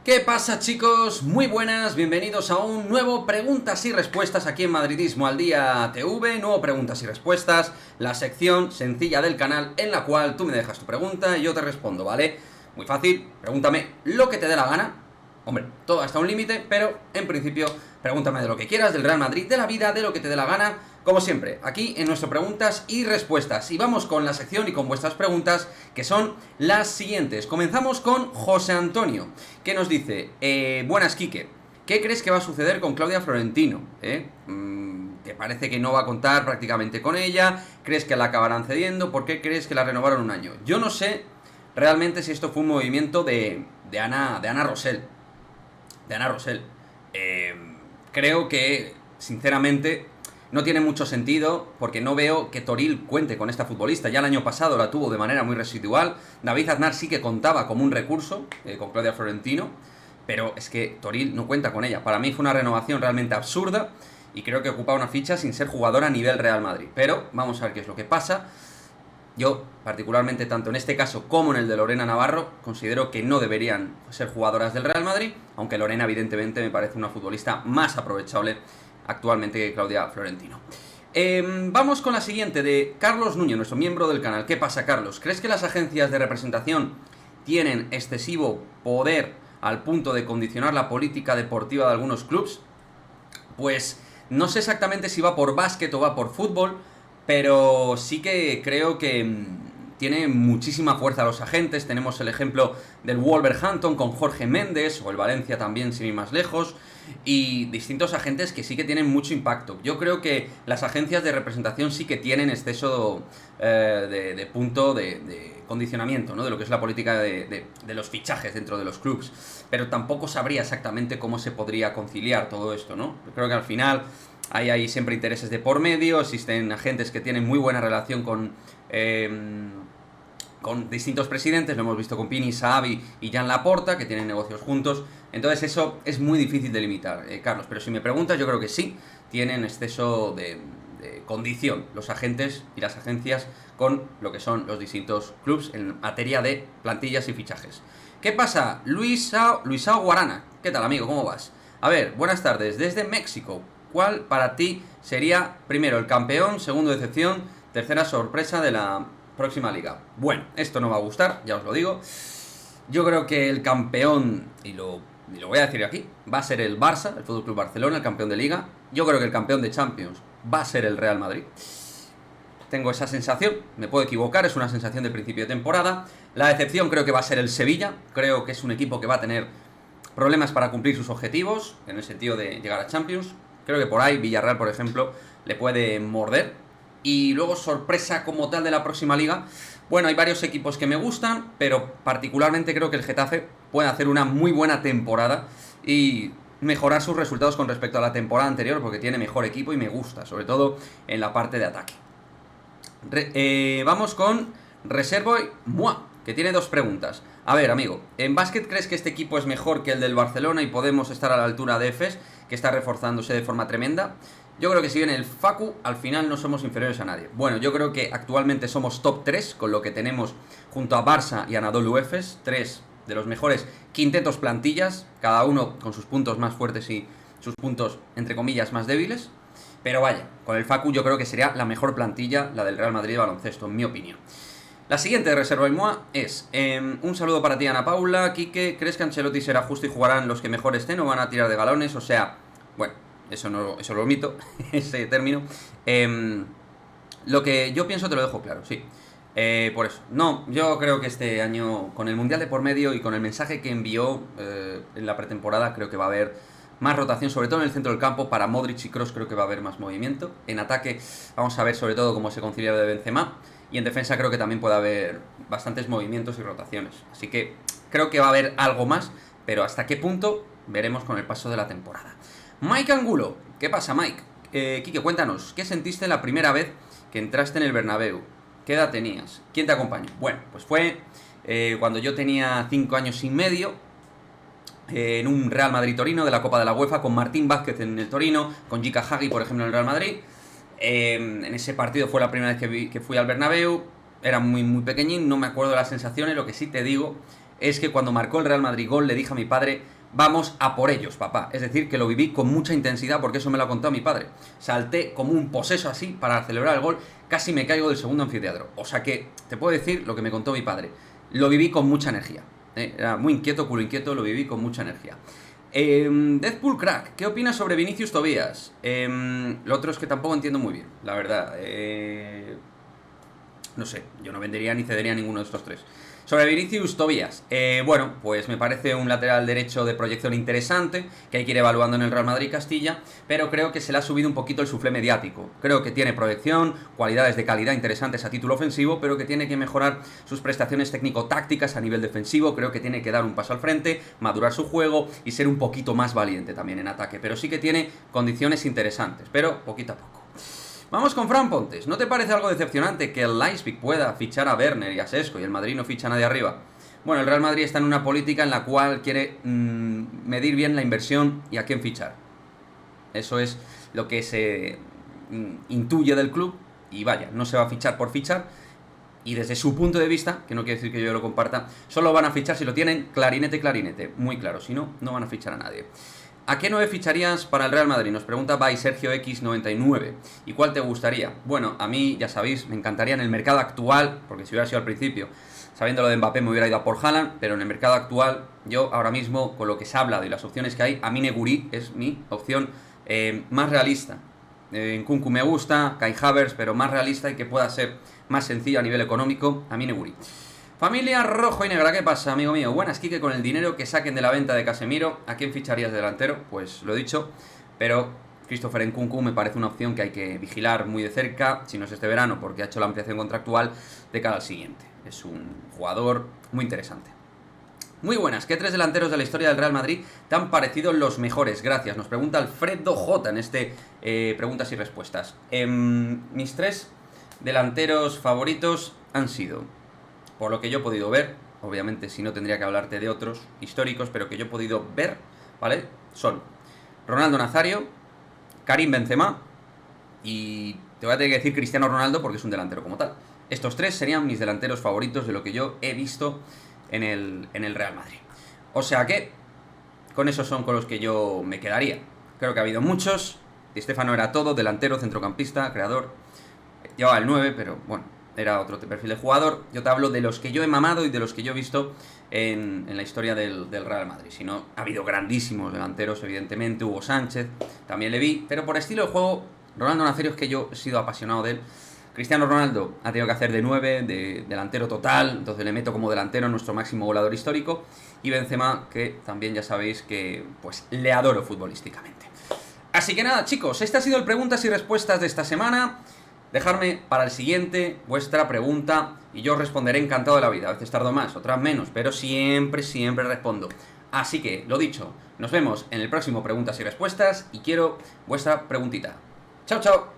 ¿Qué pasa, chicos? Muy buenas, bienvenidos a un nuevo Preguntas y Respuestas aquí en Madridismo al Día TV, nuevo Preguntas y Respuestas, la sección sencilla del canal en la cual tú me dejas tu pregunta y yo te respondo, ¿vale? Muy fácil, pregúntame lo que te dé la gana, hombre, todo hasta un límite, pero en principio pregúntame de lo que quieras, del Real Madrid, de la vida, de lo que te dé la gana, como siempre, aquí en nuestro Preguntas y Respuestas. Y vamos con la sección y con vuestras preguntas, que son las siguientes. Comenzamos con José Antonio, que nos dice, buenas, Quique, ¿qué crees que va a suceder con Claudia Florentino? ¿Te parece que no va a contar prácticamente con ella? ¿Crees que la acabarán cediendo? ¿Por qué crees que la renovaron un año? Yo no sé realmente si esto fue un movimiento de Ana Rosell. Creo que, sinceramente, no tiene mucho sentido porque no veo que Toril cuente con esta futbolista. Ya el año pasado la tuvo de manera muy residual. David Aznar sí que contaba como un recurso con Claudia Florentino, pero es que Toril no cuenta con ella. Para mí fue una renovación realmente absurda y creo que ocupa una ficha sin ser jugadora a nivel Real Madrid. Pero vamos a ver qué es lo que pasa. Yo, particularmente, tanto en este caso como en el de Lorena Navarro, considero que no deberían ser jugadoras del Real Madrid, aunque Lorena, evidentemente, me parece una futbolista más aprovechable actualmente que Claudia Florentino. Vamos con la siguiente, de Carlos Núñez, nuestro miembro del canal. ¿Qué pasa, Carlos? ¿Crees que las agencias de representación tienen excesivo poder al punto de condicionar la política deportiva de algunos clubes? Pues no sé exactamente si va por básquet o va por fútbol, pero sí que creo que tiene muchísima fuerza los agentes. Tenemos el ejemplo del Wolverhampton con Jorge Méndez, o el Valencia también, sin ir más lejos, y distintos agentes que sí que tienen mucho impacto. Yo creo que las agencias de representación sí que tienen exceso de punto de condicionamiento, ¿no? De lo que es la política de los fichajes dentro de los clubes, pero tampoco sabría exactamente cómo se podría conciliar todo esto, ¿no? Yo creo que al final hay siempre intereses de por medio, existen agentes que tienen muy buena relación con distintos presidentes, lo hemos visto con Pini, Saab y Jan Laporta, que tienen negocios juntos. Entonces eso es muy difícil de limitar, Carlos, pero si me preguntas, yo creo que sí tienen exceso de condición los agentes y las agencias con lo que son los distintos clubes en materia de plantillas y fichajes. ¿Qué pasa? Luisao Guarana, ¿qué tal, amigo? ¿Cómo vas? A ver, buenas tardes, desde México. ¿Cuál para ti sería, primero, el campeón, segundo, decepción, tercera, sorpresa de la próxima liga? Bueno, esto no va a gustar, ya os lo digo. Yo creo que el campeón, y lo voy a decir aquí, va a ser el Barça, el FC Barcelona, el campeón de liga. Yo creo que el campeón de Champions va a ser el Real Madrid. Tengo esa sensación, me puedo equivocar, es una sensación de principio de temporada. La decepción creo que va a ser el Sevilla. Creo que es un equipo que va a tener problemas para cumplir sus objetivos, en el sentido de llegar a Champions. Creo que por ahí Villarreal, por ejemplo, le puede morder. Y luego, sorpresa como tal de la próxima liga, bueno, hay varios equipos que me gustan, pero particularmente creo que el Getafe puede hacer una muy buena temporada y mejorar sus resultados con respecto a la temporada anterior, porque tiene mejor equipo y me gusta, sobre todo en la parte de ataque. Vamos con Reservoy Moi, que tiene dos preguntas. A ver, amigo, ¿en básquet crees que este equipo es mejor que el del Barcelona y podemos estar a la altura de Efes, que está reforzándose de forma tremenda? Yo creo que si bien el Facu, al final no somos inferiores a nadie. Bueno, yo creo que actualmente somos top 3, con lo que tenemos junto a Barça y Anadolu Efes, 3 de los mejores quintetos plantillas, cada uno con sus puntos más fuertes y sus puntos, entre comillas, más débiles. Pero vaya, con el Facu yo creo que sería la mejor plantilla, la del Real Madrid de baloncesto, en mi opinión. La siguiente de Reserva y Moa es, un saludo para ti, Ana Paula. Quique, ¿crees que Ancelotti será justo y jugarán los que mejor estén o van a tirar de galones? O sea, bueno, eso lo omito, ese término. Lo que yo pienso te lo dejo claro, sí. Por eso. No, yo creo que este año, con el Mundial de por medio y con el mensaje que envió en la pretemporada, creo que va a haber más rotación, sobre todo en el centro del campo. Para Modric y Kroos creo que va a haber más movimiento. En ataque vamos a ver sobre todo cómo se concilia lo de Benzema. Y en defensa creo que también puede haber bastantes movimientos y rotaciones. Así que creo que va a haber algo más, pero hasta qué punto veremos con el paso de la temporada. Mike Angulo, ¿qué pasa, Mike? Quique, cuéntanos, ¿qué sentiste la primera vez que entraste en el Bernabéu? ¿Qué edad tenías? ¿Quién te acompañó? Bueno, pues fue cuando yo tenía 5 años y medio, en un Real Madrid-Torino de la Copa de la UEFA, con Martín Vázquez en el Torino, con Jika Hagi, por ejemplo, en el Real Madrid. En ese partido fue la primera vez que fui al Bernabéu. Era muy pequeñín, no me acuerdo de las sensaciones. Lo que sí te digo es que cuando marcó el Real Madrid gol le dije a mi padre: vamos a por ellos, papá. Es decir, que lo viví con mucha intensidad porque eso me lo ha contado mi padre. Salté como un poseso así para celebrar el gol, casi me caigo del segundo anfiteatro. O sea que te puedo decir lo que me contó mi padre. Lo viví con mucha energía. Era muy inquieto, culo inquieto, lo viví con mucha energía. Deadpool Crack, ¿qué opinas sobre Vinicius Tobías? Lo otro es que tampoco entiendo muy bien, la verdad. No sé, yo no vendería ni cedería a ninguno de estos tres. Sobre Vinicius Tobías, bueno, pues me parece un lateral derecho de proyección interesante, que hay que ir evaluando en el Real Madrid Castilla, pero creo que se le ha subido un poquito el suflé mediático. Creo que tiene proyección, cualidades de calidad interesantes a título ofensivo, pero que tiene que mejorar sus prestaciones técnico-tácticas a nivel defensivo. Creo que tiene que dar un paso al frente, madurar su juego y ser un poquito más valiente también en ataque, pero sí que tiene condiciones interesantes, pero poquito a poco. Vamos con Fran Pontes. ¿No te parece algo decepcionante que el Leipzig pueda fichar a Werner y a Sesco y el Madrid no ficha a nadie arriba? Bueno, el Real Madrid está en una política en la cual quiere medir bien la inversión y a quién fichar. Eso es lo que se intuye del club y vaya, no se va a fichar por fichar. Y desde su punto de vista, que no quiere decir que yo lo comparta, solo van a fichar si lo tienen clarinete, muy claro. Si no, no van a fichar a nadie. ¿A qué 9 ficharías para el Real Madrid? Nos pregunta by Sergio X99. ¿Y cuál te gustaría? Bueno, a mí, ya sabéis, me encantaría en el mercado actual, porque si hubiera sido al principio, sabiendo lo de Mbappé me hubiera ido a por Haaland, pero en el mercado actual, yo ahora mismo, con lo que se ha hablado y las opciones que hay, a mí Neguri es mi opción más realista. En Nkunku me gusta, Kai Havertz, pero más realista y que pueda ser más sencillo a nivel económico, a mí Neguri. Familia rojo y negra, ¿qué pasa, amigo mío? Buenas, Quique, con el dinero que saquen de la venta de Casemiro, ¿a quién ficharías de delantero? Pues lo he dicho, pero Christopher Nkunku me parece una opción que hay que vigilar muy de cerca, si no es este verano, porque ha hecho la ampliación contractual de cara al siguiente. Es un jugador muy interesante. Muy buenas, ¿qué 3 delanteros de la historia del Real Madrid te han parecido los mejores? Gracias, nos pregunta Alfredo J en este preguntas y respuestas. Mis 3 delanteros favoritos han sido, por lo que yo he podido ver, obviamente si no tendría que hablarte de otros históricos, pero que yo he podido ver, ¿vale? Son Ronaldo Nazario, Karim Benzema y te voy a tener que decir Cristiano Ronaldo porque es un delantero como tal. Estos 3 serían mis delanteros favoritos de lo que yo he visto en el Real Madrid. O sea que con esos son con los que yo me quedaría. Creo que ha habido muchos. Di Stéfano era todo, delantero, centrocampista, creador. Llevaba el 9, pero bueno, era otro perfil de jugador. Yo te hablo de los que yo he mamado y de los que yo he visto en la historia del Real Madrid. Si no, ha habido grandísimos delanteros, evidentemente. Hugo Sánchez, también le vi. Pero por estilo de juego, Ronaldo Nazario es que yo he sido apasionado de él. Cristiano Ronaldo ha tenido que hacer de 9, de delantero total, entonces le meto como delantero, nuestro máximo goleador histórico. Y Benzema, que también ya sabéis que pues le adoro futbolísticamente. Así que nada, chicos, este ha sido el preguntas y respuestas de esta semana. Dejadme para el siguiente vuestra pregunta y yo os responderé encantado de la vida. A veces tardo más, otras menos, pero siempre respondo. Así que, lo dicho, nos vemos en el próximo preguntas y respuestas y quiero vuestra preguntita. Chao, chao.